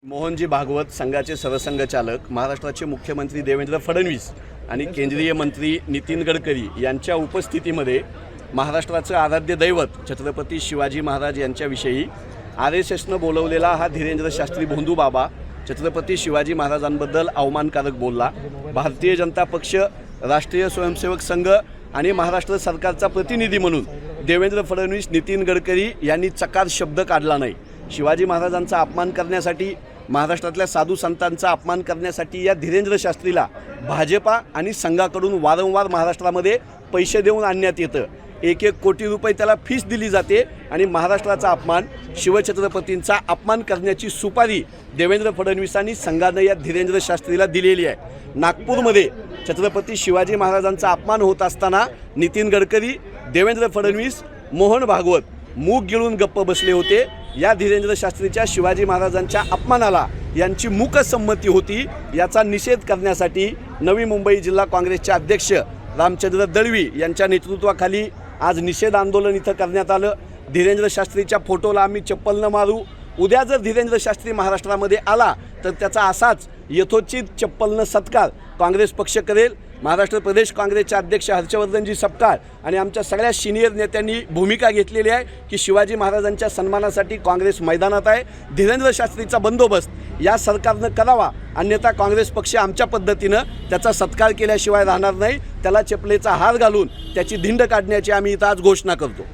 मोहनजी भागवत संघाचे सरसंघचालक, महाराष्ट्राचे मुख्यमंत्री देवेंद्र फडणवीस आणि केंद्रीय मंत्री नितीन गडकरी यांच्या उपस्थितीमध्ये महाराष्ट्राचं आराध्य दैवत छत्रपती शिवाजी महाराज यांच्याविषयी RSSनं बोलवलेला हा धीरेंद्र शास्त्री भोंदू बाबा छत्रपती शिवाजी महाराजांबद्दल अवमानकारक बोलला। भारतीय जनता पक्ष, राष्ट्रीय स्वयंसेवक संघ आणि महाराष्ट्र सरकारचा प्रतिनिधी म्हणून देवेंद्र फडणवीस, नितीन गडकरी यांनी चकार शब्द काढला नाही। शिवाजी महाराजांचा अपमान करण्यासाठी, महाराष्ट्रातल्या साधू संतांचा अपमान करण्यासाठी या धीरेंद्र शास्त्रीला भाजपा आणि संघाकडून वारंवार महाराष्ट्रामध्ये पैसे देऊन आणण्यात येतं। 1-1 कोटी रुपये त्याला फीस दिली जाते आणि महाराष्ट्राचा अपमान, शिवछत्रपतींचा अपमान करण्याची सुपारी देवेंद्र फडणवीसांनी संघाने या धीरेंद्र शास्त्रीला दिलेली आहे। नागपूरमध्ये छत्रपती शिवाजी महाराजांचा अपमान होत असताना नितीन गडकरी, देवेंद्र फडणवीस, मोहन भागवत मूग गिळून गप्प बसले होते। या धीरेंद्र शास्त्रीच्या शिवाजी महाराजांच्या अपमानाला यांची मूकसंमती होती। याचा निषेध करण्यासाठी नवी मुंबई जिल्हा काँग्रेसचे अध्यक्ष रामचंद्र दळवी यांच्या नेतृत्वाखाली आज निषेध आंदोलन इथं करण्यात आलं। धीरेंद्र शास्त्रीच्या फोटोला आम्ही चप्पल न मारू। उद्या जर धीरेंद्र शास्त्री महाराष्ट्रामध्ये आला तर त्याचा असाच यथोचित चप्पलनं सत्कार काँग्रेस पक्ष करेल। महाराष्ट्र प्रदेश काँग्रेसचे अध्यक्ष हर्षवर्धनजी सपकाळ आणि आमच्या सगळ्या सिनियर नेत्यांनी भूमिका घेतलेली आहे की शिवाजी महाराजांच्या सन्मानासाठी काँग्रेस मैदानात आहे। धीरेंद्र शास्त्रीचा बंदोबस्त या सरकारनं करावा, अन्यथा काँग्रेस पक्ष आमच्या पद्धतीनं त्याचा सत्कार केल्याशिवाय राहणार नाही। त्याला चपलेचा हार घालून त्याची धिंड काढण्याची आम्ही इथं आज घोषणा करतो।